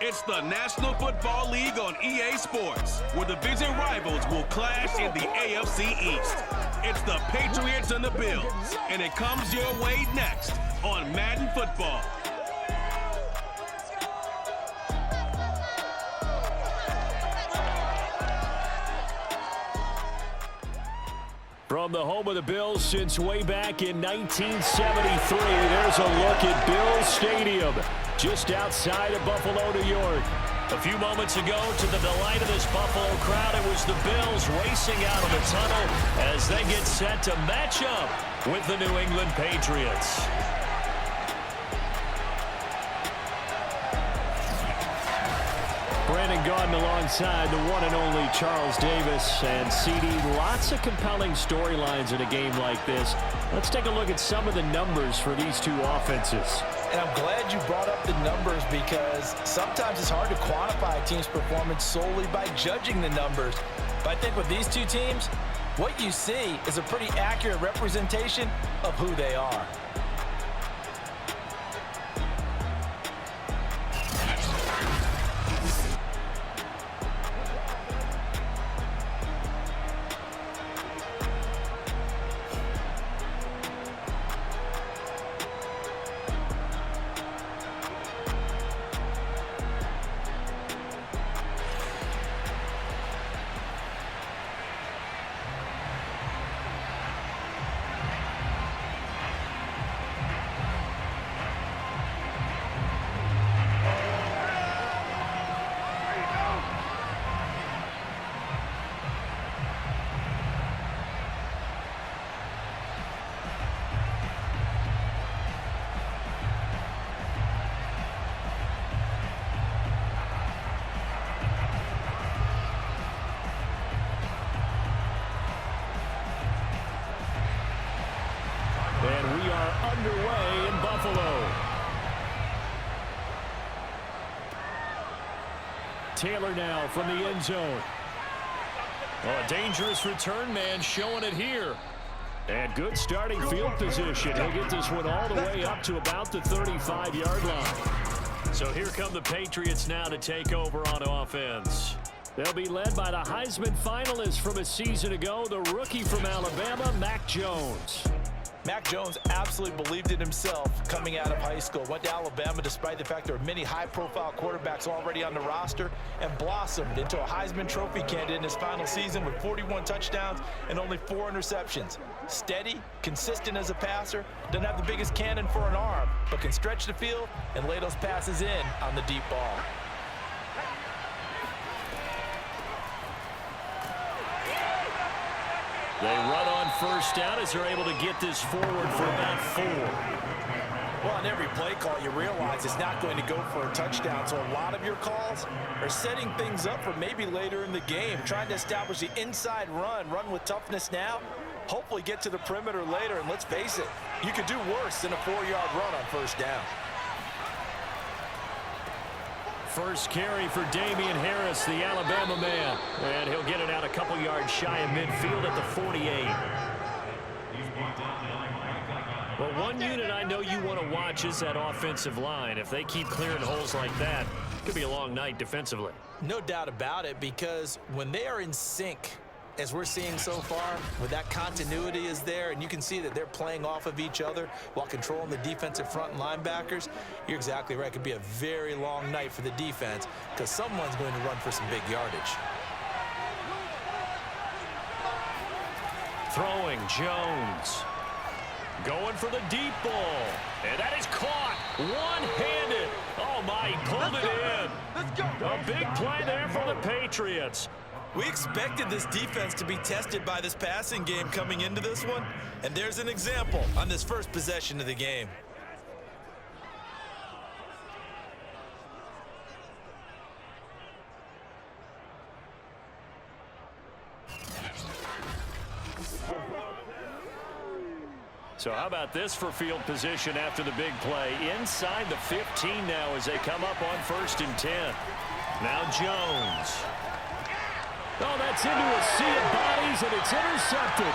It's the National Football League on EA Sports, where division rivals will clash in the AFC East. It's the Patriots and the Bills, and it comes your way next on Madden Football. From the home of the Bills since way back in 1973, there's a look at Bills Stadium, just outside of Buffalo, New York. A few moments ago, to the delight of this Buffalo crowd, it was the Bills racing out of the tunnel as they get set to match up with the New England Patriots. Brandon Gaudin alongside the one and only Charles Davis. And CD, lots of compelling storylines in a game like this. Let's take a look at some of the numbers for these two offenses. And I'm glad you brought up the numbers because sometimes it's hard to quantify a team's performance solely by judging the numbers. But I think with these two teams, what you see is a pretty accurate representation of who they are. And we are underway in Buffalo. Taylor now from the end zone. Well, a dangerous return man showing it here. And good starting field position. He'll get this one all the way up to about the 35-yard line. So here come the Patriots now to take over on offense. They'll be led by the Heisman finalist from a season ago, the rookie from Alabama, Mac Jones. Mac Jones absolutely believed in himself coming out of high school. Went to Alabama despite the fact there were many high-profile quarterbacks already on the roster and blossomed into a Heisman Trophy candidate in his final season with 41 touchdowns and only 4 interceptions. Steady, consistent as a passer, doesn't have the biggest cannon for an arm, but can stretch the field and lay those passes in on the deep ball. They run on first down as they're able to get this forward for about 4. Well, on every play call, you realize it's not going to go for a touchdown, so a lot of your calls are setting things up for maybe later in the game, trying to establish the inside run with toughness now, hopefully get to the perimeter later, and let's face it, you could do worse than a 4-yard run on first down. First carry for Damian Harris, the Alabama man. And he'll get it out a couple yards shy of midfield at the 48. Well, one unit I know you want to watch is that offensive line. If they keep clearing holes like that, it could be a long night defensively. No doubt about it, because when they are in sync, as we're seeing so far, when that continuity is there and you can see that they're playing off of each other while controlling the defensive front and linebackers, you're exactly right. It could be a very long night for the defense because someone's going to run for some big yardage. Throwing, Jones. Going for the deep ball. And that is caught one-handed. Oh, my, he pulled it in. Let's go. A big play there for the Patriots. We expected this defense to be tested by this passing game coming into this one, and there's an example on this first possession of the game. So how about this for field position after the big play? Inside the 15 now as they come up on 1st and 10. Now Jones. Oh, that's into a sea of bodies, and it's intercepted.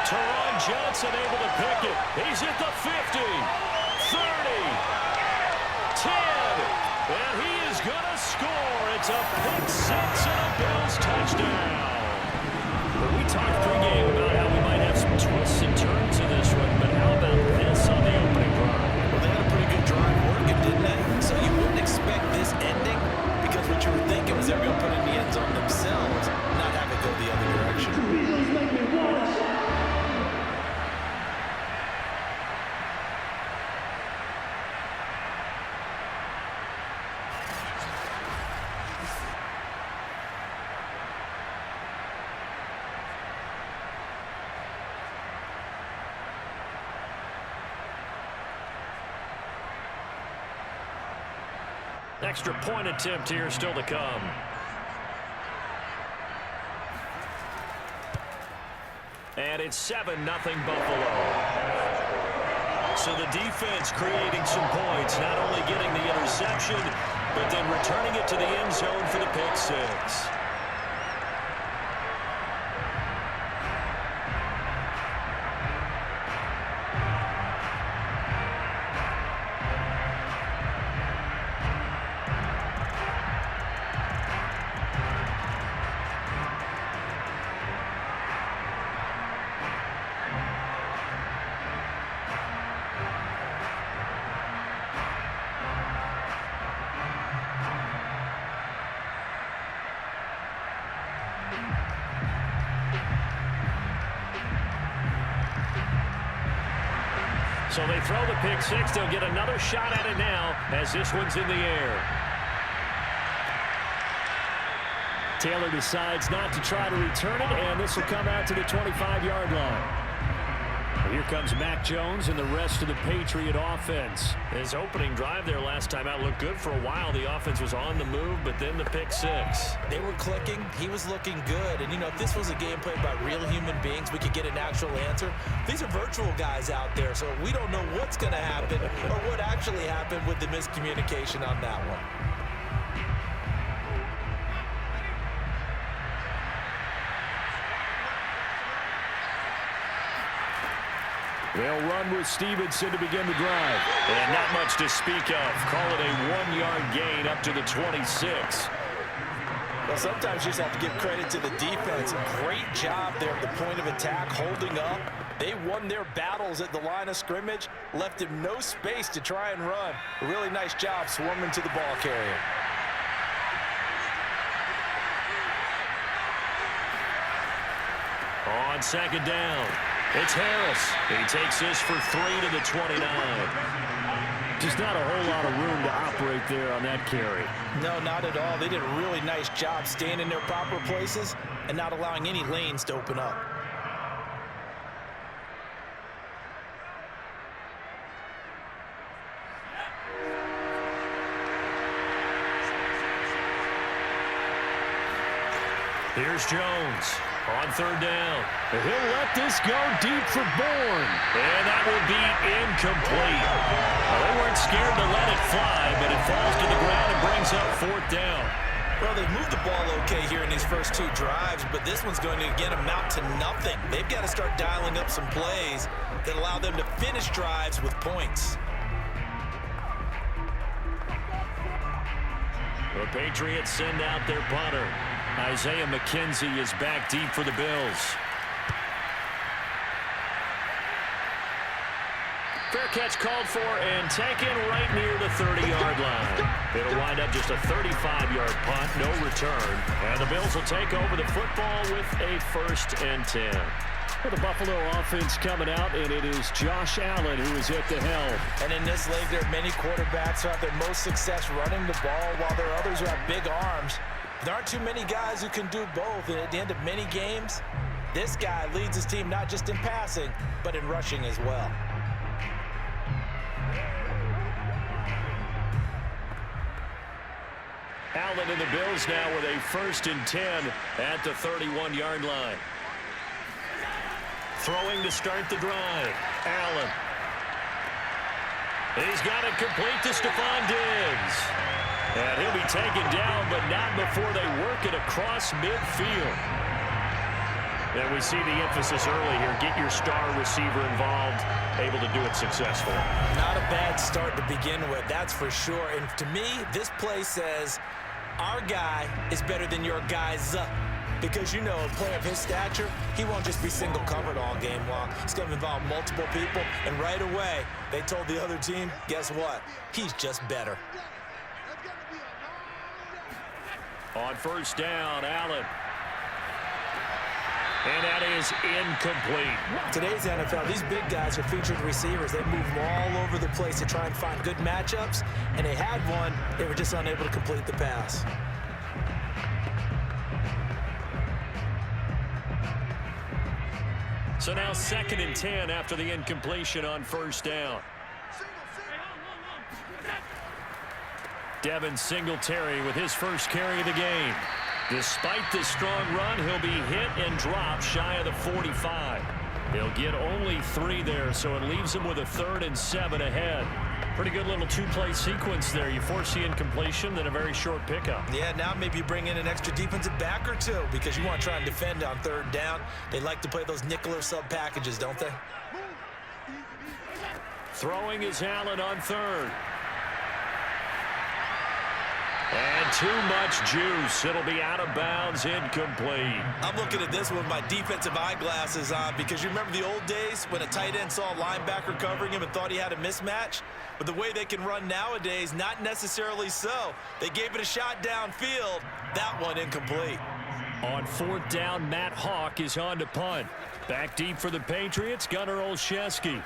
Teron Johnson able to pick it. He's at the 50, 30, 10, and he is going to Extra point attempt here still to come. And it's 7-0 Buffalo. So the defense creating some points, not only getting the interception, but then returning it to the end zone for the pick six. So they throw the pick six. They'll get another shot at it now as this one's in the air. Taylor decides not to try to return it, and this will come out to the 25-yard line. Here comes Mac Jones and the rest of the Patriot offense. His opening drive there last time out looked good for a while. The offense was on the move, but then the pick six. They were clicking. He was looking good. And, you know, if this was a game played by real human beings, we could get an actual answer. These are virtual guys out there, so we don't know what's going to happen or what actually happened with the miscommunication on that one. They'll run with Stevenson to begin the drive. And not much to speak of. Call it a 1-yard gain up to the 26. Well, sometimes you just have to give credit to the defense. Great job there at the point of attack, holding up. They won their battles at the line of scrimmage, left him no space to try and run. A really nice job swarming to the ball carrier. On second down, it's Harris. He takes this for 3 to the 29. Just not a whole lot of room to operate there on that carry. No, not at all. They did a really nice job staying in their proper places and not allowing any lanes to open up. Here's Jones on third down. He'll let this go deep for Bourne. And that will be incomplete. Well, they weren't scared to let it fly, but it falls to the ground and brings up fourth down. Well, they've moved the ball okay here in these first two drives, but this one's going to, again, amount to nothing. They've got to start dialing up some plays that allow them to finish drives with points. The Patriots send out their punter. Isaiah McKenzie is back deep for the Bills. Fair catch called for and taken right near the 30-yard line. It'll wind up just a 35-yard punt, no return. And the Bills will take over the football with a 1st and 10. Well, the Buffalo offense coming out, and it is Josh Allen who is at the helm. And in this league, there are many quarterbacks who have their most success running the ball, while there are others who have big arms. There aren't too many guys who can do both, and at the end of many games, this guy leads his team not just in passing, but in rushing as well. Allen and the Bills now with a 1st and 10 at the 31-yard line. Throwing to start the drive. Allen. He's got it complete to Stephon Diggs. And he'll be taken down, but not before they work it across midfield. And we see the emphasis early here. Get your star receiver involved, able to do it successfully. Not a bad start to begin with, that's for sure. And to me, this play says, our guy is better than your guys. Because, you know, a player of his stature, he won't just be single covered all game long. It's going to involve multiple people. And right away, they told the other team, guess what? He's just better. On 1st down, Allen. And that is incomplete. Today's NFL, these big guys are featured receivers. They move all over the place to try and find good matchups. And they had one. They were just unable to complete the pass. So now 2nd and 10 after the incompletion on 1st down. Devin Singletary with his first carry of the game. Despite the strong run, he'll be hit and dropped shy of the 45. He'll get only 3 there, so it leaves him with a 3rd and 7 ahead. Pretty good little 2-play sequence there. You force the incompletion, then a very short pickup. Yeah, now maybe you bring in an extra defensive back or 2 because you want to try and defend on 3rd down. They like to play those nickel or sub packages, don't they? Throwing is Allen on 3rd. And too much juice. It'll be out of bounds, incomplete. I'm looking at this with my defensive eyeglasses on because you remember the old days when a tight end saw a linebacker covering him and thought he had a mismatch? But the way they can run nowadays, not necessarily so. They gave it a shot downfield. That one incomplete. On 4th down, Matt Hawk is on to punt. Back deep for the Patriots, Gunnar Olszewski.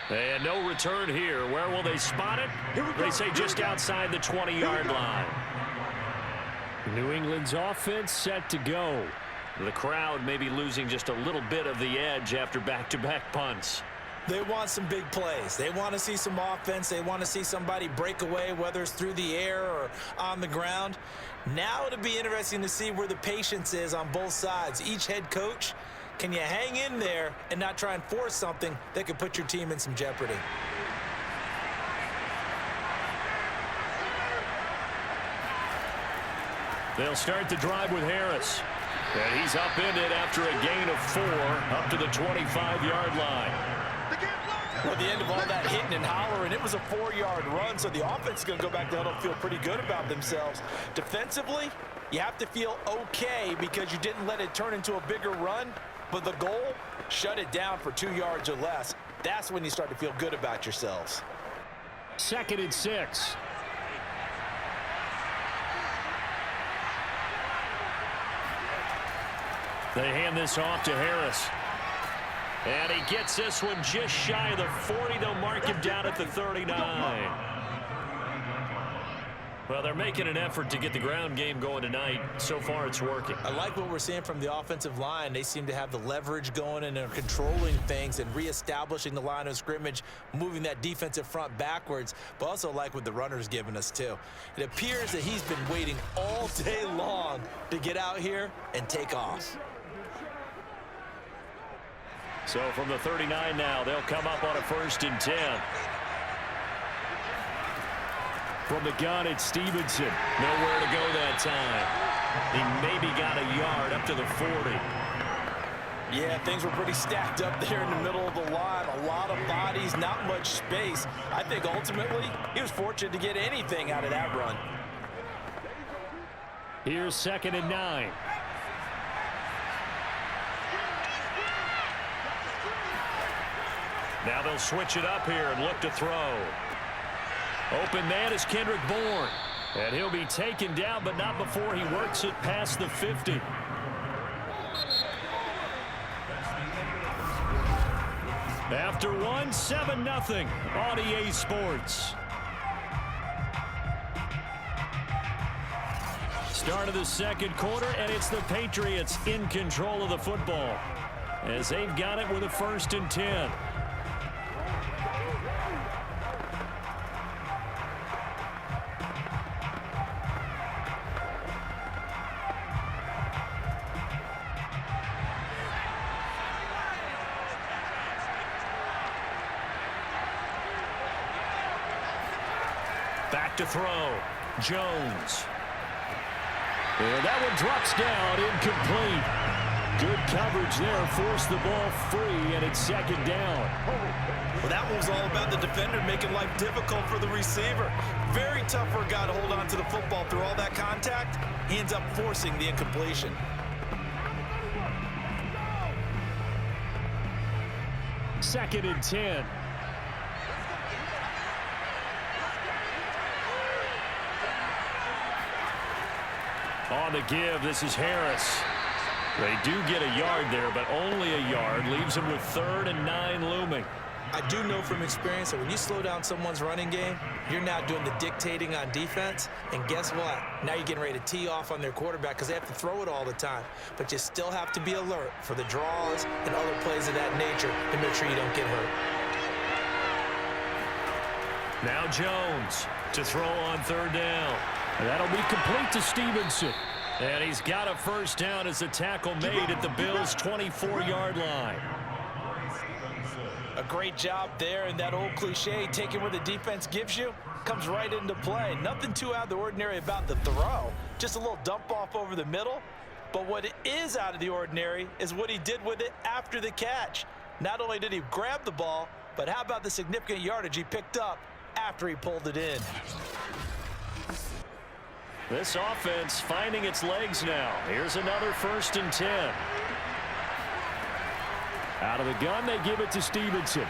And no return here. Where will they spot it? They say just outside the 20-yard line. New England's offense set to go. The crowd may be losing just a little bit of the edge after back-to-back punts. They want some big plays. They want to see some offense. They want to see somebody break away, whether it's through the air or on the ground. Now it'll be interesting to see where the patience is on both sides. Each head coach, can you hang in there and not try and force something that could put your team in some jeopardy? They'll start the drive with Harris. And he's upended after a gain of 4 up to the 25-yard line. Well, at the end of all that hitting and hollering, it was a 4-yard run, so the offense is going to go back down and feel pretty good about themselves. Defensively, you have to feel okay because you didn't let it turn into a bigger run, but the goal, shut it down for 2 yards or less. That's when you start to feel good about yourselves. 2nd and 6. They hand this off to Harris. And he gets this one just shy of the 40. They'll mark him down at the 39. Well, they're making an effort to get the ground game going tonight. So far, it's working. I like what we're seeing from the offensive line. They seem to have the leverage going and they're controlling things and reestablishing the line of scrimmage, moving that defensive front backwards, but also like what the runner's giving us, too. It appears that he's been waiting all day long to get out here and take off. So from the 39 now, they'll come up on a 1st and 10. From the gun, it's Stevenson. Nowhere to go that time. He maybe got a yard up to the 40. Yeah, things were pretty stacked up there in the middle of the line. A lot of bodies, not much space. I think ultimately he was fortunate to get anything out of that run. Here's 2nd and 9. Now they'll switch it up here and look to throw. Open man is Kendrick Bourne. And he'll be taken down, but not before he works it past the 50. After 7-0 on EA Sports. Start of the 2nd quarter, and it's the Patriots in control of the football as they've got it with a 1st and 10. Back to throw. Jones. And that one drops down, incomplete. Good coverage there, forced the ball free, and it's 2nd down. Well, that one was all about the defender making life difficult for the receiver. Very tough for a guy to hold on to the football through all that contact. He ends up forcing the incompletion. Second and 10. On the give, this is Harris. They do get a yard there, but only a yard. Leaves them with 3rd and 9 looming. I do know from experience that when you slow down someone's running game, you're now doing the dictating on defense. And guess what? Now you're getting ready to tee off on their quarterback because they have to throw it all the time. But you still have to be alert for the draws and other plays of that nature to make sure you don't get hurt. Now Jones to throw on third down. And that'll be complete to Stevenson. And he's got a first down as the tackle made at the Bills' 24-yard line. A great job there, and that old cliche, taking what the defense gives you, comes right into play. Nothing too out of the ordinary about the throw. Just a little dump off over the middle. But what is out of the ordinary is what he did with it after the catch. Not only did he grab the ball, but how about the significant yardage he picked up after he pulled it in. This offense finding its legs now. Here's another 1st and 10. Out of the gun, they give it to Stevenson.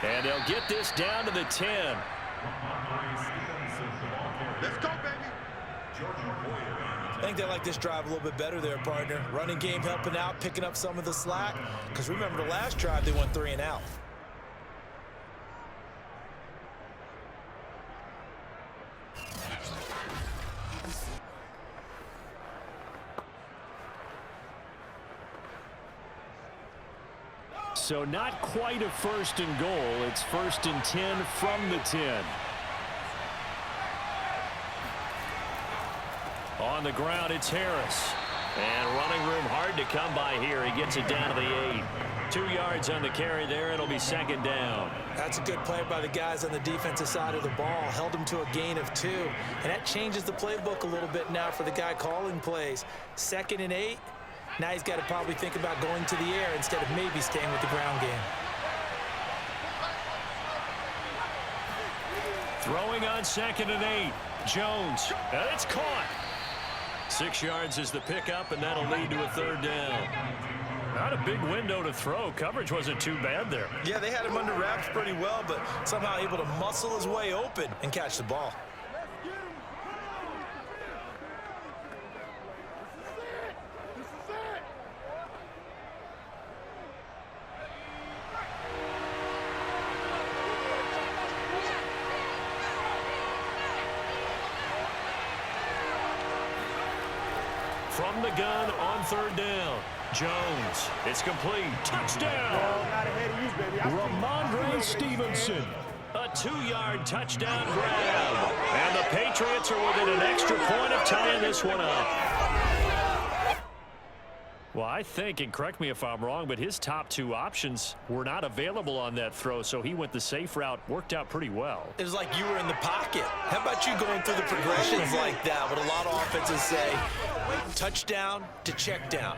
And they'll get this down to the 10. Let's go, baby. I think they like this drive a little bit better there, partner. Running game helping out, picking up some of the slack. Because remember, the last drive, they went 3 and out. So not quite a 1st and goal. It's 1st and 10 from the 10. On the ground, it's Harris. And running room hard to come by here. He gets it down to the 8. 2 yards on the carry there. It'll be 2nd down. That's a good play by the guys on the defensive side of the ball. Held him to a gain of 2. And that changes the playbook a little bit now for the guy calling plays. 2nd and 8. Now he's got to probably think about going to the air instead of maybe staying with the ground game. Throwing on 2nd and 8. Jones. And it's caught. 6 yards is the pickup, and that'll lead to a 3rd down. Not a big window to throw. Coverage wasn't too bad there. Yeah, they had him under wraps pretty well, but somehow able to muscle his way open and catch the ball. From the gun on 3rd down. Jones. It's complete. Touchdown. Ramondre Stevenson. A 2-yard touchdown grab. And the Patriots are within an extra point of tying this one up. Well, I think, and correct me if I'm wrong, but his top 2 options were not available on that throw, so he went the safe route. Worked out pretty well. It was like you were in the pocket. How about you going through the progressions like that? What a lot of offenses say, touchdown to check down.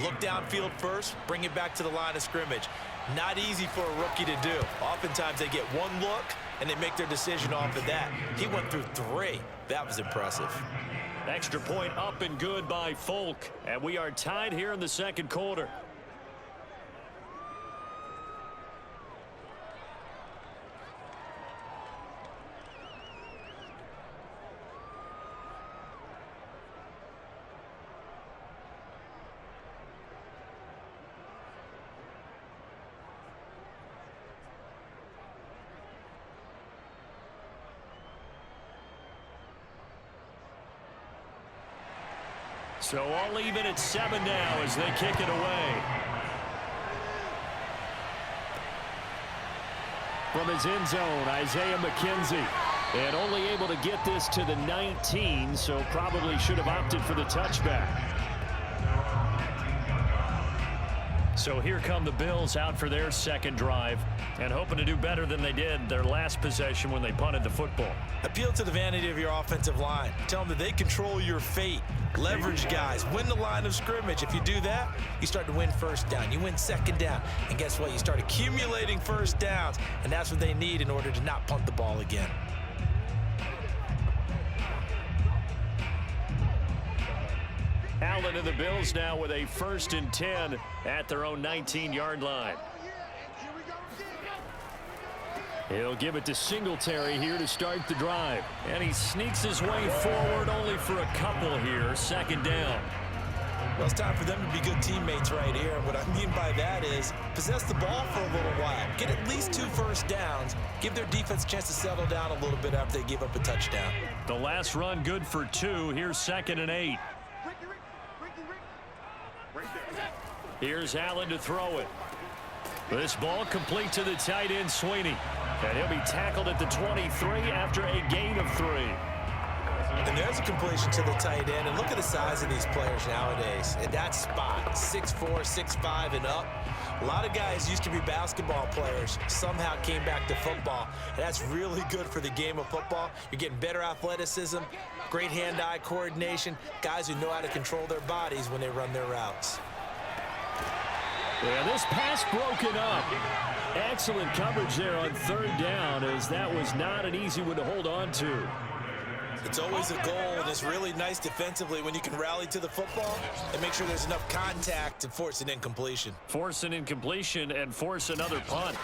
Look downfield first, bring it back to the line of scrimmage. Not easy for a rookie to do. Oftentimes they get one look, and they make their decision off of that. He went through 3. That was impressive. Extra point up and good by Folk. And we are tied here in the 2nd quarter. So all even at 7 now as they kick it away. From his end zone, Isaiah McKenzie. And only able to get this to the 19, so probably should have opted for the touchback. So here come the Bills out for their 2nd drive and hoping to do better than they did their last possession when they punted the football. Appeal to the vanity of your offensive line. Tell them that they control your fate. Leverage guys. Win the line of scrimmage. If you do that, you start to win 1st down. You win 2nd down. And guess what? You start accumulating 1st downs. And that's what they need in order to not punt the ball again. Allen and the Bills now with a 1st and 10 at their own 19-yard line. He'll give it to Singletary here to start the drive. And he sneaks his way forward only for a couple here. 2nd down. Well, it's time for them to be good teammates right here. And what I mean by that is possess the ball for a little while. Get at least 2 1st downs. Give their defense a chance to settle down a little bit after they give up a touchdown. The last run good for 2. Here's 2nd and 8. Here's Allen to throw it. This ball complete to the tight end, Sweeney. And he'll be tackled at the 23 after a gain of 3. And there's a completion to the tight end. And look at the size of these players nowadays. At that spot, 6'4", 6'5", and up. A lot of guys used to be basketball players, somehow came back to football. And that's really good for the game of football. You're getting better athleticism, great hand-eye coordination, guys who know how to control their bodies when they run their routes. Yeah, this pass broken up. Excellent coverage there on 3rd down, as that was not an easy one to hold on to. It's always a goal, and it's really nice defensively when you can rally to the football and make sure there's enough contact to force an incompletion. Force an incompletion and force another punt.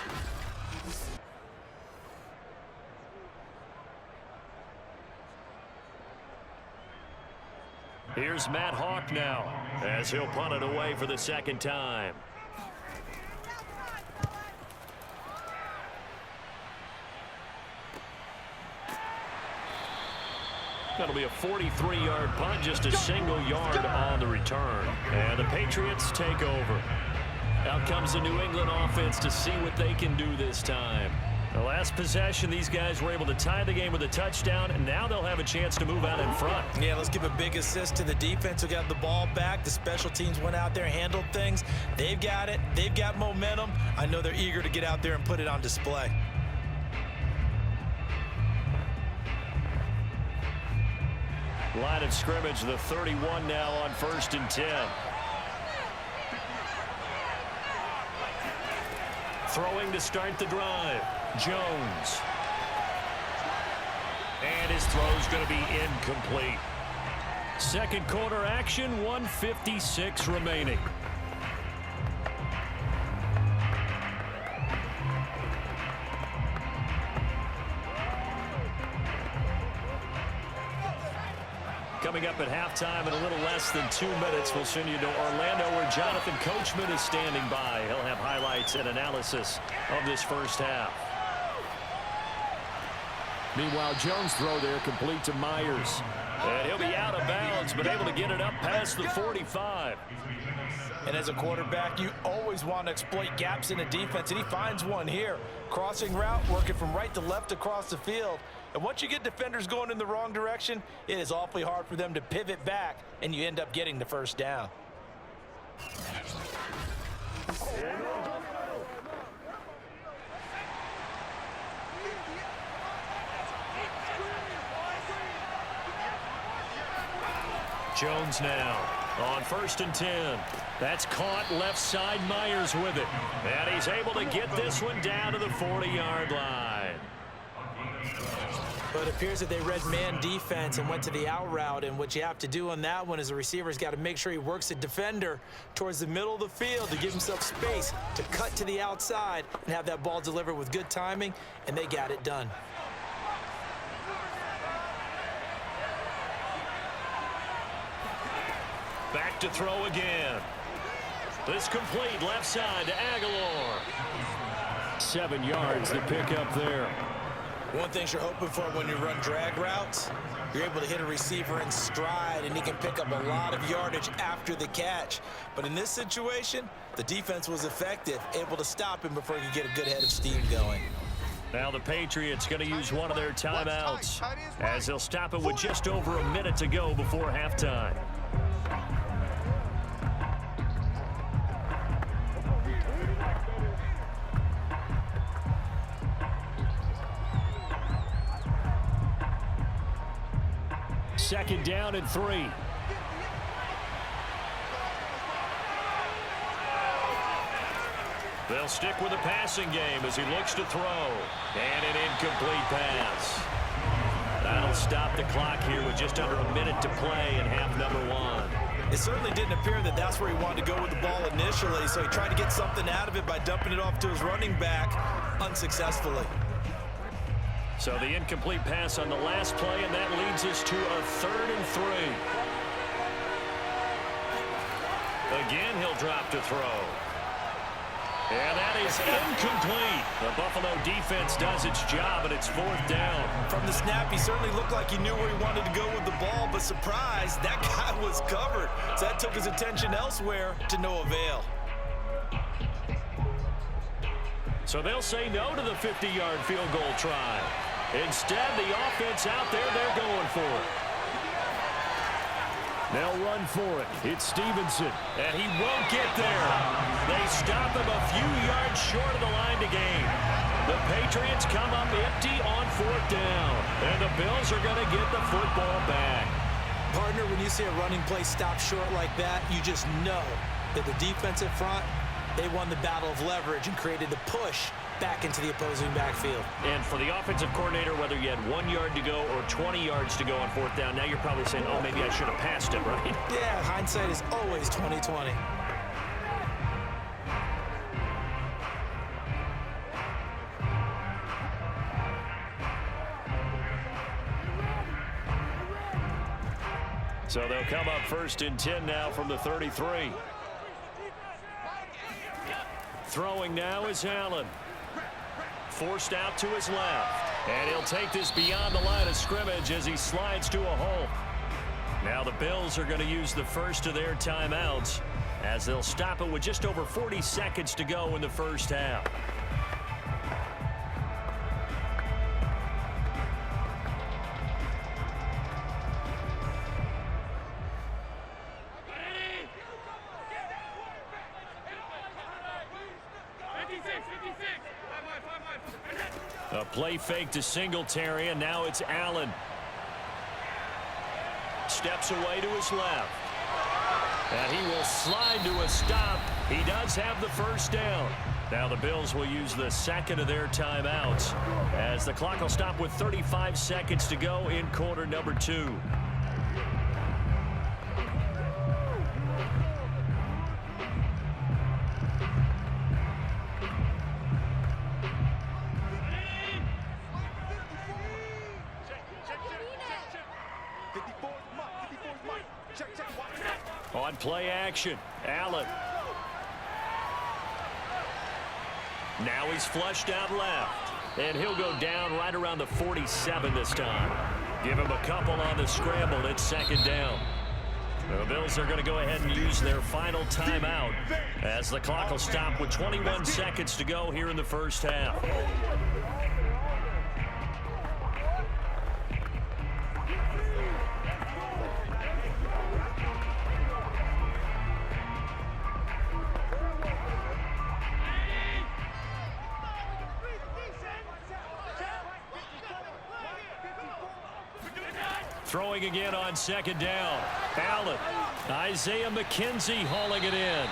Here's Matt Hawk now, as he'll punt it away for the 2nd time. That'll be a 43-yard punt, just a single yard on the return. And the Patriots take over. Out comes the New England offense to see what they can do this time. The last possession, these guys were able to tie the game with a touchdown, and now they'll have a chance to move out in front. Yeah, let's give a big assist to the defense who got the ball back. The special teams went out there, handled things. They've got it. They've got momentum. I know they're eager to get out there and put it on display. Line of scrimmage, the 31 now on 1st and 10. Throwing to start the drive, Jones. And his throw's going to be incomplete. 2nd quarter action, 1:56 remaining. Coming up at halftime in a little less than 2 minutes, we'll send you to Orlando, where Jonathan Coachman is standing by. He'll have highlights and analysis of this first half. Meanwhile, Jones' throw there complete to Myers. And he'll be out of bounds, but able to get it up past the 45. And as a quarterback, you always want to exploit gaps in the defense, and he finds one here. Crossing route, working from right to left across the field. And once you get defenders going in the wrong direction, it is awfully hard for them to pivot back, and you end up getting the 1st down. Jones now on 1st and 10. That's caught left side. Myers with it. And he's able to get this one down to the 40-yard line. But it appears that they read man defense and went to the out route. And what you have to do on that one is the receiver's got to make sure he works the defender towards the middle of the field to give himself space to cut to the outside and have that ball delivered with good timing, and they got it done. Back to throw again. This complete left side to Aguilar. 7 yards the pick up there. One thing you're hoping for when you run drag routes, you're able to hit a receiver in stride, and he can pick up a lot of yardage after the catch. But in this situation, the defense was effective, able to stop him before he could get a good head of steam going. Now the Patriots going to use one of their timeouts, as they'll stop it with just over a minute to go before halftime. Second down and 3. They'll stick with the passing game as he looks to throw. And an incomplete pass. That'll stop the clock here with just under a minute to play in half number 1. It certainly didn't appear that that's where he wanted to go with the ball initially, so he tried to get something out of it by dumping it off to his running back unsuccessfully. So the incomplete pass on the last play, and that leads us to a 3rd and 3. Again, he'll drop to throw. And that is incomplete. The Buffalo defense does its job, and it's 4th down. From the snap, he certainly looked like he knew where he wanted to go with the ball, but surprise, that guy was covered. So that took his attention elsewhere to no avail. So they'll say no to the 50-yard field goal try. Instead, the offense out there, they're going for it. They'll run for it. It's Stevenson, and he won't get there. They stop him a few yards short of the line to gain. The Patriots come up empty on 4th down, and the Bills are going to get the football back. Partner, when you see a running play stop short like that, you just know that the defensive front, they won the battle of leverage and created the push back into the opposing backfield. And for the offensive coordinator, whether you had 1 yard to go or 20 yards to go on 4th down, now you're probably saying, oh, maybe I should have passed it, right? Yeah, hindsight is always 20/20. So they'll come up 1st and 10 now from the 33. Throwing now is Allen. Forced out to his left. And he'll take this beyond the line of scrimmage as he slides to a halt. Now the Bills are going to use the first of their timeouts as they'll stop it with just over 40 seconds to go in the first half. A play fake to Singletary, and now it's Allen. Steps away to his left. And he will slide to a stop. He does have the first down. Now the Bills will use the second of their timeouts as the clock will stop with 35 seconds to go in quarter number 2. On play action, Allen. Now he's flushed out left. And he'll go down right around the 47 this time. Give him a couple on the scramble. It's 2nd down. The Bills are going to go ahead and use their final timeout as the clock will stop with 21 seconds to go here in the first half. Throwing again on 2nd down. Allen. Isaiah McKenzie hauling it in.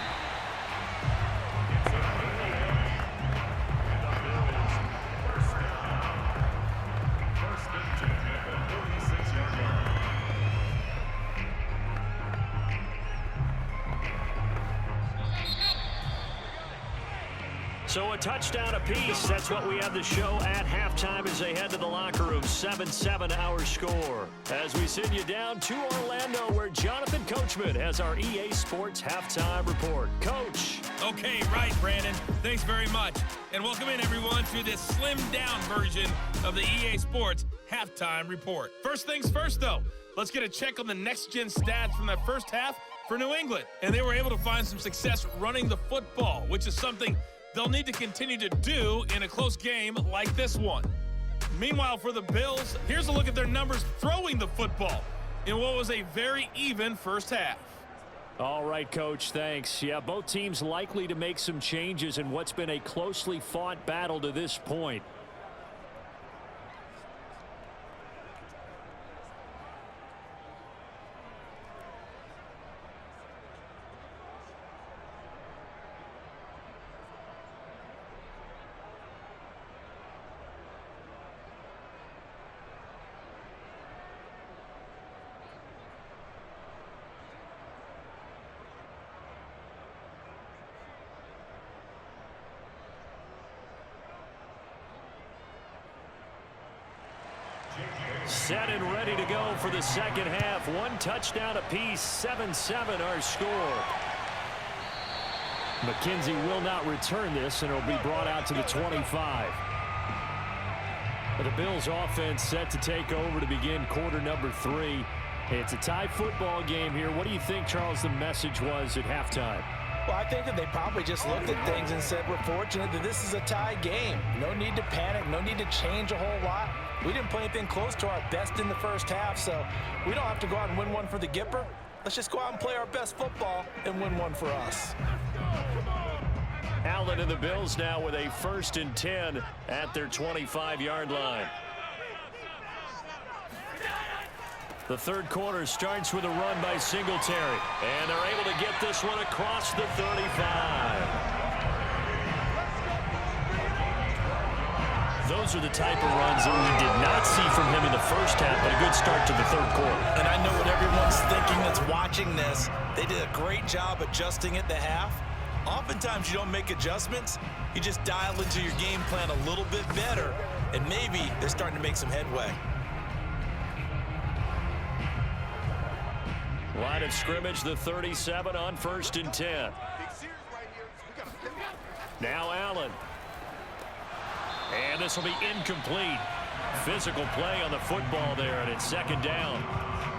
So a touchdown apiece. That's what we have to show at halftime as they head to the locker room. 7-7 our score. As we send you down to Orlando where Jonathan Coachman has our EA Sports Halftime Report. Coach. Okay, right, Brandon. Thanks very much. And welcome in, everyone, to this slimmed-down version of the EA Sports Halftime Report. First things first, though. Let's get a check on the next-gen stats from that first half for New England. And they were able to find some success running the football, which is something they'll need to continue to do in a close game like this one. Meanwhile, for the Bills, here's a look at their numbers throwing the football in what was a very even first half. All right, Coach, thanks. Yeah, both teams likely to make some changes in what's been a closely fought battle to this point. Set and ready to go for the second half. One touchdown apiece, 7-7 our score. McKenzie will not return this, and it'll be brought out to the 25. But the Bills offense set to take over to begin quarter number 3. It's a tie football game here. What do you think, Charles, the message was at halftime? Well, I think that they probably just looked at things and said, we're fortunate that this is a tie game. No need to panic, no need to change a whole lot. We didn't play anything close to our best in the first half, so we don't have to go out and win one for the Gipper. Let's just go out and play our best football and win one for us. Allen and the Bills now with a 1st and 10 at their 25-yard line. The third quarter starts with a run by Singletary, and they're able to get this one across the 35. Those are the type of runs that we did not see from him in the first half, but a good start to the third quarter. And I know what everyone's thinking that's watching this. They did a great job adjusting at the half. Oftentimes you don't make adjustments. You just dial into your game plan a little bit better, and maybe they're starting to make some headway. Line of scrimmage, the 37 on 1st and 10. Now Allen. And this will be incomplete. Physical play on the football there, and it's 2nd down.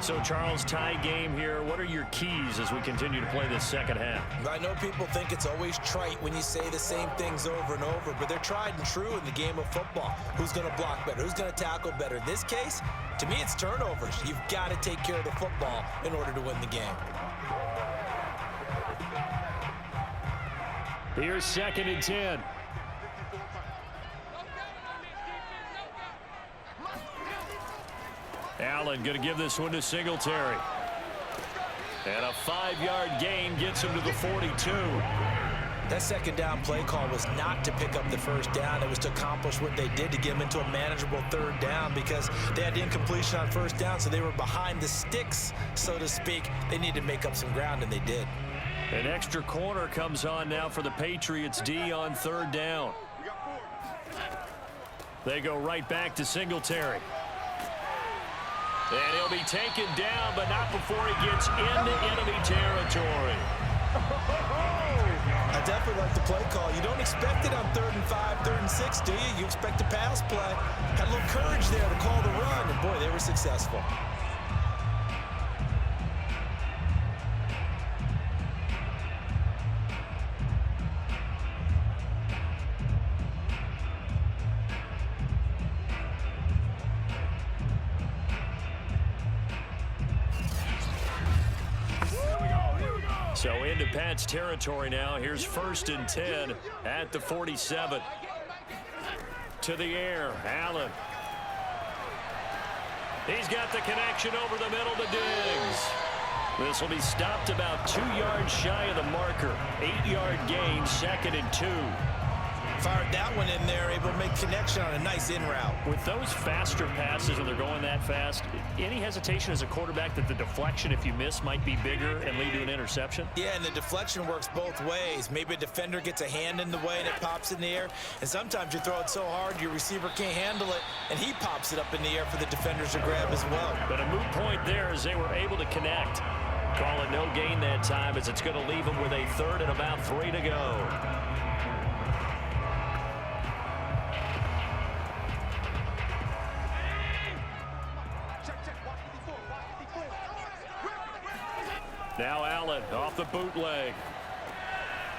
So, Charles, tie game here. What are your keys as we continue to play this second half? I know people think it's always trite when you say the same things over and over, but they're tried and true in the game of football. Who's going to block better? Who's going to tackle better? In this case, to me, it's turnovers. You've got to take care of the football in order to win the game. Here's 2nd and 10. Allen going to give this one to Singletary. And a 5-yard gain gets him to the 42. That 2nd down play call was not to pick up the 1st down. It was to accomplish what they did to get them into a manageable 3rd down because they had incompletion on 1st down, so they were behind the sticks, so to speak. They needed to make up some ground, and they did. An extra corner comes on now for the Patriots D on 3rd down. They go right back to Singletary. And he'll be taken down, but not before he gets into enemy territory. I definitely like the play call. You don't expect it on 3rd and 5, 3rd and 6, do you? You expect a pass play. Had a little courage there to call the run, and boy, they were successful. So into Pat's territory now. Here's 1st and 10 at the 47. To the air, Allen. He's got the connection over the middle to Diggs. This will be stopped about 2 yards shy of the marker. 8-yard gain, 2nd and 2. Fired that one in there, able to make connection on a nice in route. With those faster passes when they're going that fast, any hesitation as a quarterback that the deflection, if you miss, might be bigger and lead to an interception? Yeah, and the deflection works both ways. Maybe a defender gets a hand in the way and it pops in the air, and sometimes you throw it so hard your receiver can't handle it, and he pops it up in the air for the defenders to grab as well. But a moot point there as they were able to connect. Call it no gain that time as it's going to leave them with a 3rd and about 3 to go. Now Allen off the bootleg.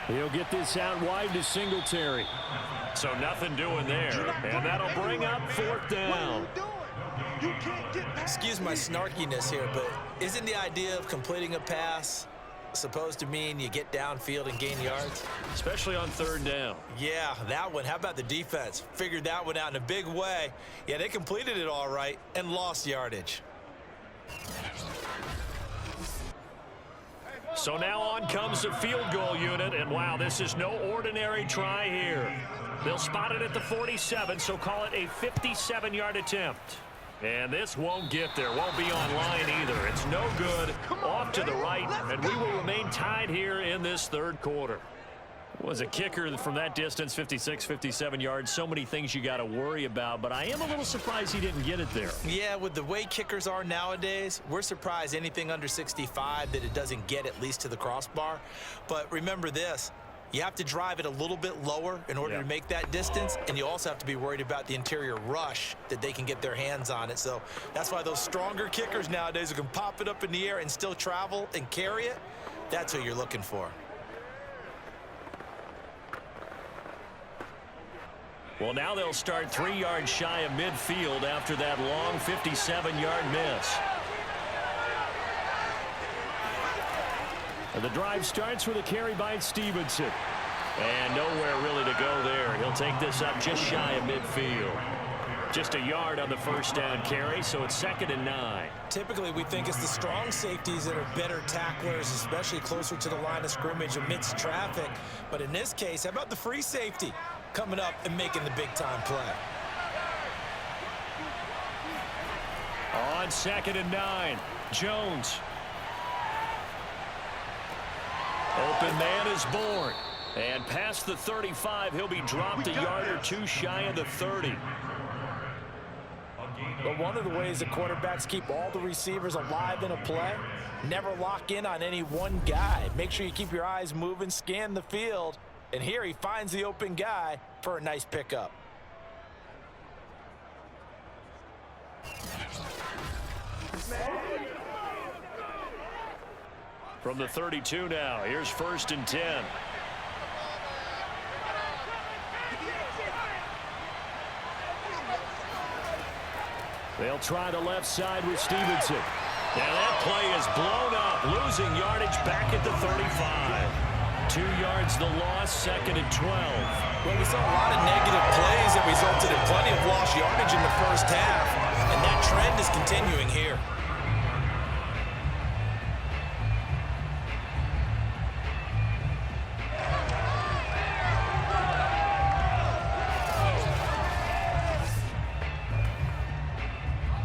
He'll get this out wide to Singletary. So nothing doing there. And that'll bring up 4th down. Excuse my snarkiness here, but isn't the idea of completing a pass supposed to mean you get downfield and gain yards? Especially on 3rd down. Yeah, that one. How about the defense? Figured that one out in a big way. Yeah, they completed it all right and lost yardage. So now on comes the field goal unit, and wow, this is no ordinary try here. They'll spot it at the 47, so call it a 57-yard attempt. And this won't get there, won't be on line either. It's no good, off to the right, and we will remain tied here in this 3rd quarter. Was a kicker from that distance, 56, 57 yards. So many things you got to worry about, but I am a little surprised he didn't get it there. Yeah, with the way kickers are nowadays, we're surprised anything under 65 that it doesn't get at least to the crossbar. But remember this, you have to drive it a little bit lower in order to make that distance, and you also have to be worried about the interior rush that they can get their hands on it. So that's why those stronger kickers nowadays who can pop it up in the air and still travel and carry it, that's who you're looking for. Well, now they'll start 3 yards shy of midfield after that long 57-yard miss. And the drive starts with a carry by Stevenson. And nowhere really to go there. He'll take this up just shy of midfield. Just a yard on the first down carry, so it's 2nd and 9. Typically, we think it's the strong safeties that are better tacklers, especially closer to the line of scrimmage amidst traffic. But in this case, how about the free safety coming up and making the big-time play? On 2nd and 9, Jones. Open man is born. And past the 35, he'll be dropped a yard or two shy of the 30. But one of the ways the quarterbacks keep all the receivers alive in a play, never lock in on any one guy. Make sure you keep your eyes moving, scan the field. And here he finds the open guy for a nice pickup. From the 32 now, here's 1st and 10. They'll try the left side with Stevenson. And that play is blown up, losing yardage back at the 35. 2 yards the loss, 2nd and 12. Well, we saw a lot of negative plays that resulted in plenty of lost yardage in the first half, and that trend is continuing here.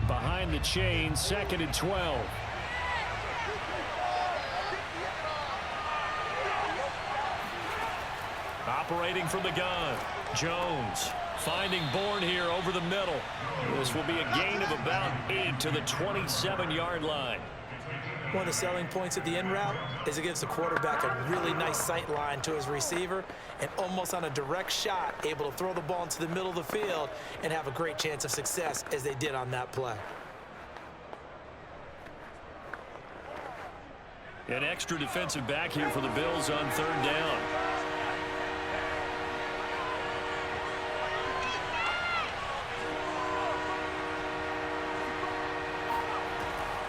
Behind the chain, 2nd and 12. Operating from the gun, Jones finding Bourne here over the middle. This will be a gain of about 8 to the 27-yard line. One of the selling points of the in route is it gives the quarterback a really nice sight line to his receiver and almost on a direct shot able to throw the ball into the middle of the field and have a great chance of success as they did on that play. An extra defensive back here for the Bills on 3rd down.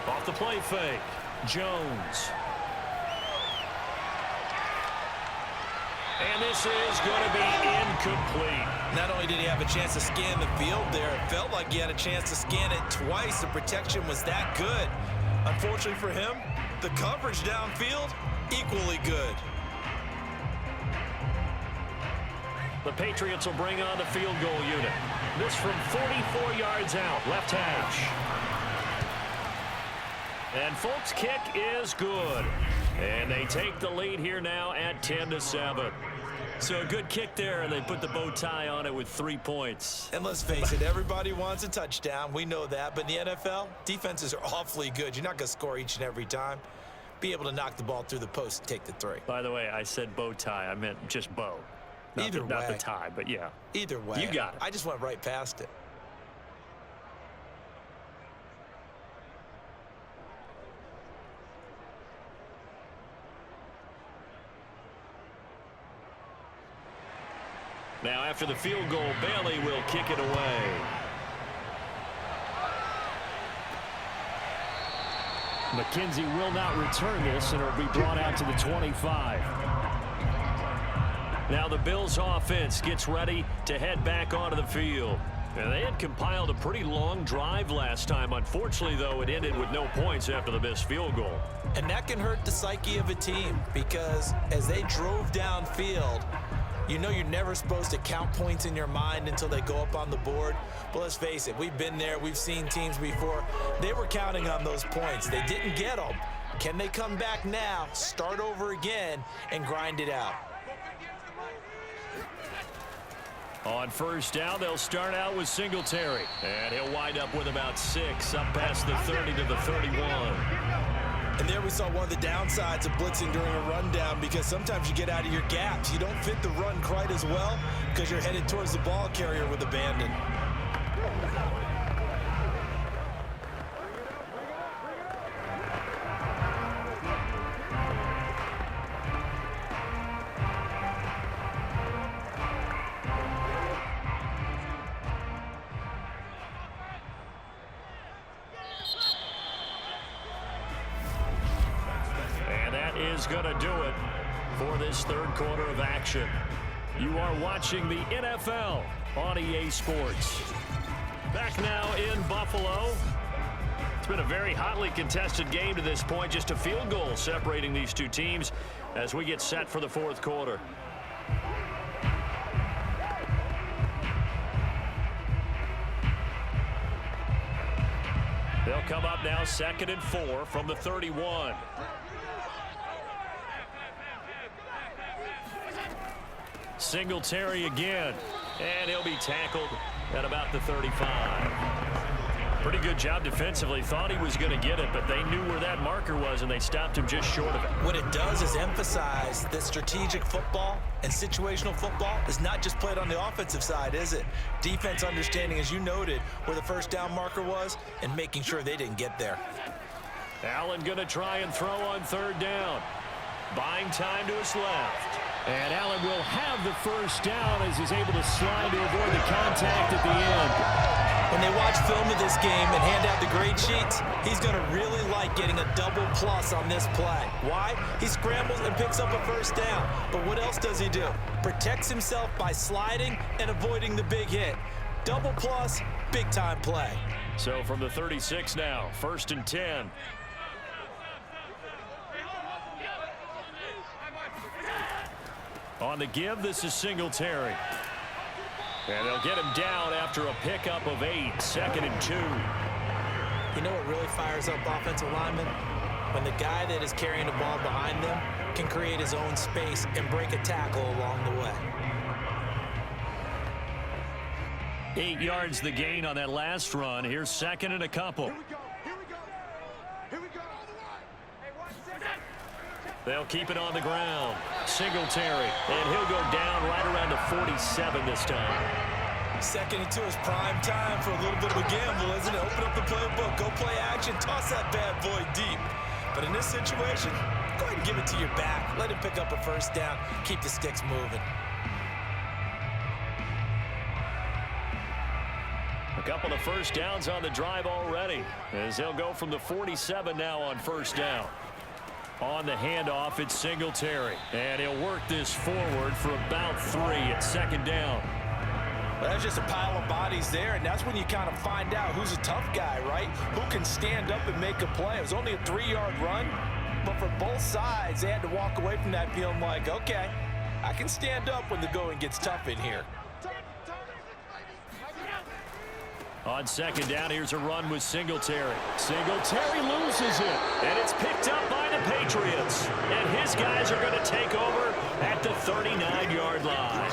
Off the play fake, Jones. And this is going to be incomplete. Not only did he have a chance to scan the field there, it felt like he had a chance to scan it twice. The protection was that good. Unfortunately for him, the coverage downfield, equally good. The Patriots will bring on the field goal unit. This from 44 yards out, left hash. And Folk's kick is good. And they take the lead here now at 10-7. So a good kick there, and they put the bow tie on it with 3 points. And let's face it, everybody wants a touchdown. We know that. But in the NFL, defenses are awfully good. You're not going to score each and every time. Be able to knock the ball through the post and take the 3. By the way, I said bow tie. I meant just bow. Not the tie, but yeah. Either way. You got it. I just went right past it. Now after the field goal, Bailey will kick it away. McKenzie will not return this, and it'll be brought out to the 25. Now the Bills offense gets ready to head back onto the field. And they had compiled a pretty long drive last time. Unfortunately, though, it ended with no points after the missed field goal. And that can hurt the psyche of a team because as they drove downfield, you know you're never supposed to count points in your mind until they go up on the board. But let's face it, we've been there. We've seen teams before. They were counting on those points. They didn't get them. Can they come back now, start over again, and grind it out? On 1st down, they'll start out with Singletary. And he'll wind up with about 6, up past the 30 to the 31. And there we saw one of the downsides of blitzing during a rundown because sometimes you get out of your gaps. You don't fit the run quite as well because you're headed towards the ball carrier with abandon. is going to do it for this third quarter of action. You are watching the NFL on EA Sports. Back now in Buffalo. It's been a very hotly contested game to this point. Just a field goal separating these two teams as we get set for the fourth quarter. They'll come up now 2nd and 4 from the 31. Singletary again, and he'll be tackled at about the 35. Pretty good job defensively. Thought he was going to get it, but they knew where that marker was, and they stopped him just short of it. What it does is emphasize that strategic football and situational football is not just played on the offensive side, is it? Defense understanding, as you noted, where the first down marker was and making sure they didn't get there. Allen going to try and throw on 3rd down. Buying time to his left. And Allen will have the first down as he's able to slide to avoid the contact at the end. When they watch film of this game and hand out the grade sheets, he's going to really like getting a double plus on this play. Why? He scrambles and picks up a first down. But what else does he do? Protects himself by sliding and avoiding the big hit. Double plus, big time play. So from the 36 now, 1st and 10. On the give, this is Singletary. And they'll get him down after a pickup of 8, 2nd and 2. You know what really fires up offensive linemen? When the guy that is carrying the ball behind them can create his own space and break a tackle along the way. 8 yards the gain on that last run. Here's 2nd and a couple. They'll keep it on the ground. Singletary, and he'll go down right around the 47 this time. 2nd and 2 is prime time for a little bit of a gamble, isn't it? Open up the playbook, go play action, toss that bad boy deep. But in this situation, go ahead and give it to your back. Let him pick up a first down. Keep the sticks moving. A couple of first downs on the drive already, as they'll go from the 47 now on 1st down. On the handoff, it's Singletary, and he'll work this forward for about 3 at 2nd down. Well, that's just a pile of bodies there, and that's when you kind of find out who's a tough guy, right? Who can stand up and make a play. It was only a 3-yard run, but for both sides, they had to walk away from that feeling like, okay, I can stand up when the going gets tough in here. On 2nd down, here's a run with Singletary. Singletary loses it, and it's picked up by the Patriots. And his guys are going to take over at the 39-yard line.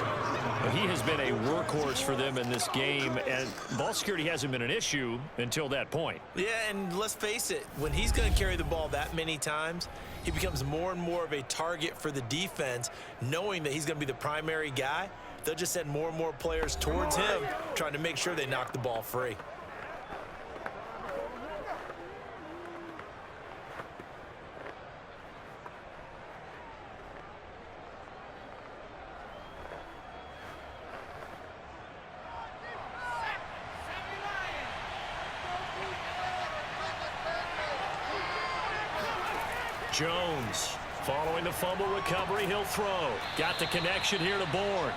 He has been a workhorse for them in this game, and ball security hasn't been an issue until that point. Yeah, and let's face it, when he's going to carry the ball that many times, he becomes more and more of a target for the defense, knowing that he's going to be the primary guy. They'll just send more and more players towards him, trying to make sure they knock the ball free. Jones, following the fumble recovery, he'll throw. Got the connection here to Bourne.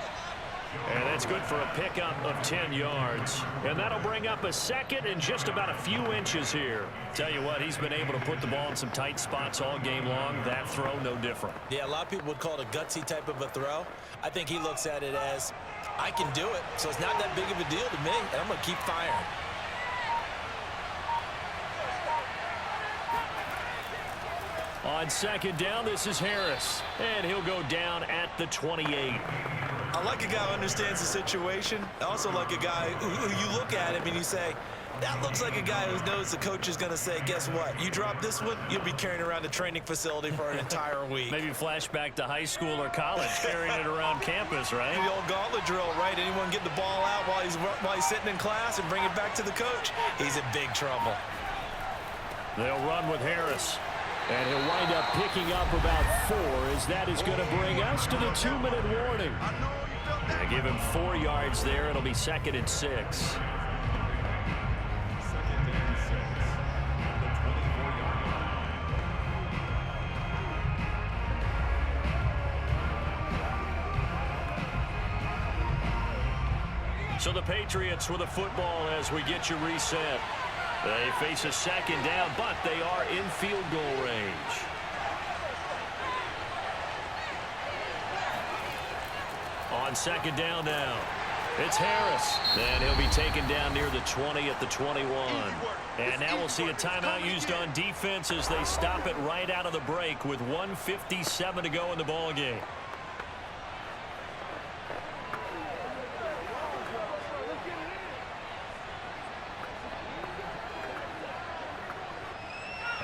And that's good for a pickup of 10 yards. And that'll bring up a 2nd and just about a few inches here. Tell you what, he's been able to put the ball in some tight spots all game long. That throw, no different. Yeah, a lot of people would call it a gutsy type of a throw. I think he looks at it as, I can do it, so it's not that big of a deal to me, and I'm going to keep firing. On 2nd down, this is Harris. And he'll go down at the 28. I like a guy who understands the situation. I also like a guy who you look at him and you say, that looks like a guy who knows the coach is going to say, guess what? You drop this one, you'll be carrying around the training facility for an entire week. Maybe flashback to high school or college, carrying it around campus, right? The old gauntlet drill, right? Anyone get the ball out while he's sitting in class and bring it back to the coach? He's in big trouble. They'll run with Harris. And he'll wind up picking up about 4, as that is going to bring us to the 2-minute warning. They give him 4 yards there. It'll be 2nd and 6. Patriots with a football as we get you reset. They face a second down, but they are in field goal range. On second down now, it's Harris. And he'll be taken down near the 20 at the 21. And now we'll see a timeout used on defense as they stop it right out of the break with 1:57 to go in the ballgame.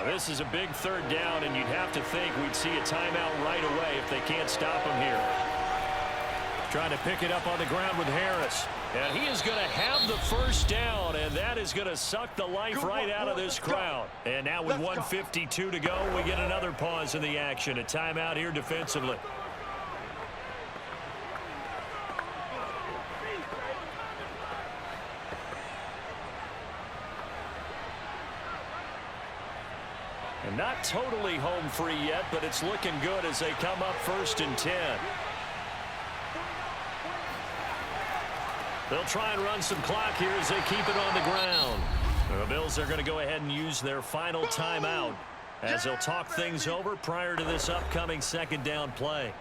This is a big third down, and you'd have to think we'd see a timeout right away if they can't stop him here. Trying to pick it up on the ground with Harris. And he is going to have the first down, and that is going to suck the life right out of this crowd. And now with 1:52 to go, we get another pause in the action. A timeout here defensively. And not totally home free yet, but it's looking good as they come up 1st and 10. They'll try and run some clock here as they keep it on the ground. The Bills are going to go ahead and use their final timeout as they'll talk things over prior to this upcoming second down play.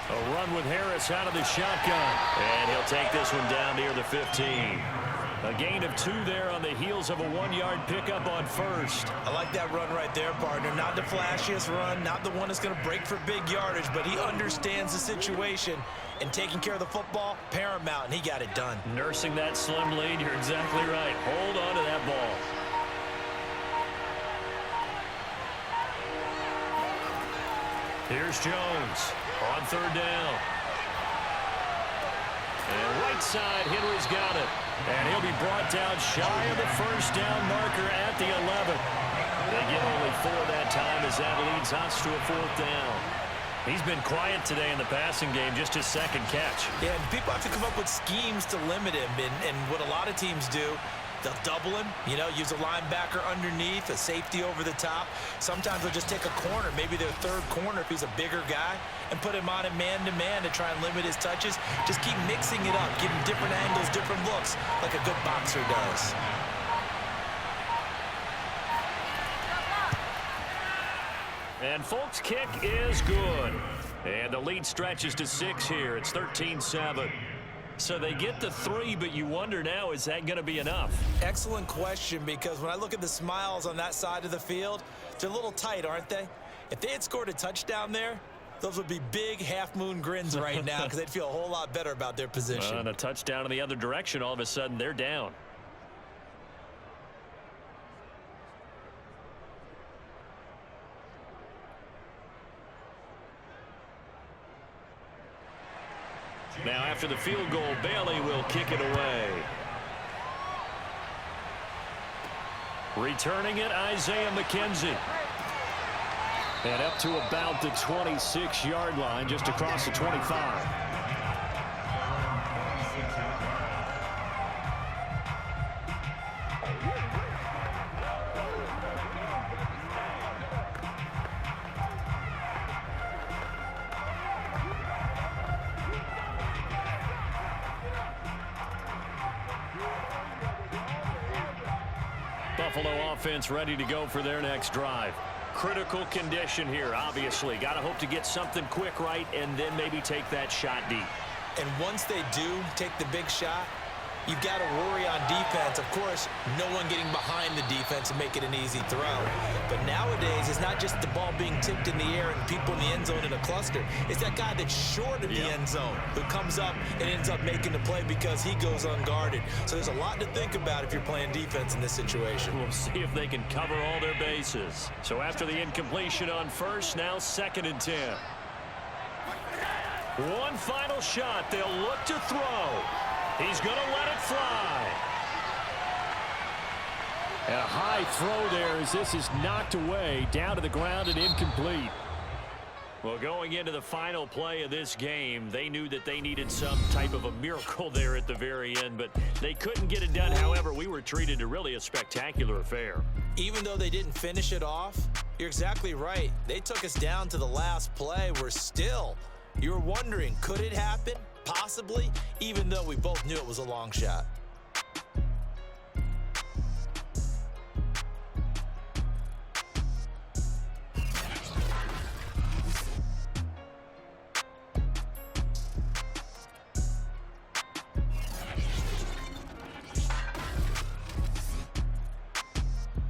A run with Harris out of the shotgun. And he'll take this one down near the 15. A gain of 2 there on the heels of a 1-yard pickup on first. I like that run right there, partner. Not the flashiest run, not the one that's going to break for big yardage, but he understands the situation, and taking care of the football, paramount, and he got it done. Nursing that slim lead, you're exactly right. Hold on to that ball. Here's Jones on third down. And right side, Henry's got it. And he'll be brought down shy of the first down marker at the 11. They get only 4 that time as that leads us to a 4th down. He's been quiet today in the passing game, just his second catch. Yeah, and people have to come up with schemes to limit him. And what a lot of teams do, they'll double him, use a linebacker underneath, a safety over the top. Sometimes they'll just take a corner, maybe their third corner if he's a bigger guy, and put him on it man-to-man to try and limit his touches. Just keep mixing it up, give him different angles, different looks, like a good boxer does. And Folk's kick is good. And the lead stretches to 6 here. It's 13-7. So they get the 3, but you wonder now, is that going to be enough? Excellent question, because when I look at the smiles on that side of the field, they're a little tight, aren't they? If they had scored a touchdown there, those would be big half-moon grins right now because they'd feel a whole lot better about their position. And a touchdown in the other direction, all of a sudden they're down. Now after the field goal, Bailey will kick it away. Returning it, Isaiah McKenzie. And up to about the 26-yard line, just across the 25. Buffalo offense ready to go for their next drive. Critical condition here, obviously. Got to hope to get something quick right and then maybe take that shot deep. And once they do take the big shot, you've got to worry on defense. Of course, no one getting behind the defense and make it an easy throw. But nowadays, it's not just the ball being tipped in the air and people in the end zone in a cluster. It's that guy that's short of the end zone who comes up and ends up making the play because he goes unguarded. So there's a lot to think about if you're playing defense in this situation. We'll see if they can cover all their bases. So after the incompletion on first, now 2nd and 10. One final shot. They'll look to throw. He's going to let it fly. And a high throw there as this is knocked away, down to the ground and incomplete. Well, going into the final play of this game, they knew that they needed some type of a miracle there at the very end, but they couldn't get it done. However, we were treated to really a spectacular affair. Even though they didn't finish it off, you're exactly right. They took us down to the last play. You're wondering, could it happen? Possibly, even though we both knew it was a long shot.